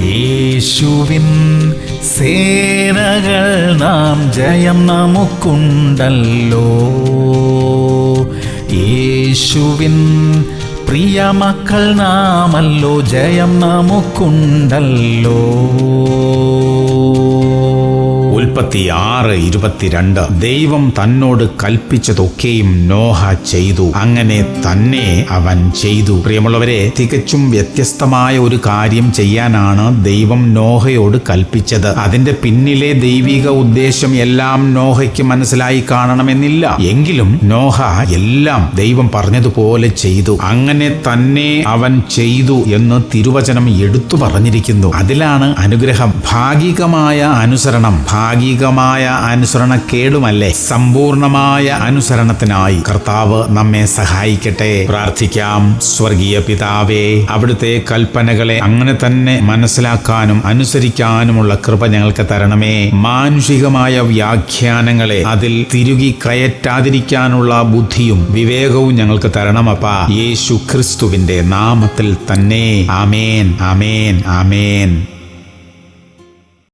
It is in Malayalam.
യേശുവിൻ സേനകൾ നാം ജയം നമുക്കുണ്ടല്ലോ. യേശുവിൻ പ്രിയ മക്കൾ നാമല്ലോ, ജയം നമുക്കുണ്ടല്ലോ. ഉൽപ്പത്തി 6:22 ദൈവം തന്നോട് കൽപ്പിച്ചതൊക്കെയും നോഹ ചെയ്തു, അങ്ങനെ തന്നെ അവൻ ചെയ്തു. പ്രിയമുള്ളവരെ, തികച്ചും വ്യത്യസ്തമായ ഒരു കാര്യം ചെയ്യാനാണ് ദൈവം നോഹയോട് കൽപ്പിച്ചത്. അതിന്റെ പിന്നിലെ ദൈവിക ഉദ്ദേശം എല്ലാം നോഹയ്ക്ക് മനസ്സിലായി കാണണമെന്നില്ല. എങ്കിലും നോഹ എല്ലാം ദൈവം പറഞ്ഞതുപോലെ ചെയ്തു. അങ്ങനെ തന്നെ അവൻ ചെയ്തു എന്ന് തിരുവചനം എടുത്തു പറഞ്ഞിരിക്കുന്നു. അതിലാണ് അനുഗ്രഹം. ഭാഗികമായ അനുസരണക്കേടുമല്ലേ. സമ്പൂർണമായ അനുസരണത്തിനായി കർത്താവ് നമ്മെ സഹായിക്കട്ടെ. പ്രാർത്ഥിക്കാം. സ്വർഗീയ പിതാവേ, അവിടുത്തെ കൽപ്പനകളെ അങ്ങനെ തന്നെ മനസ്സിലാക്കാനും അനുസരിക്കാനുമുള്ള കൃപ ഞങ്ങൾക്ക് തരണമേ. മാനുഷികമായ വ്യാഖ്യാനങ്ങളെ അതിൽ തിരുകി കയറ്റാതിരിക്കാനുള്ള ബുദ്ധിയും വിവേകവും ഞങ്ങൾക്ക് തരണമപ്പാ. യേശു ക്രിസ്തുവിന്റെ നാമത്തിൽ തന്നെ. ആമേൻ, ആമേൻ, ആമേൻ.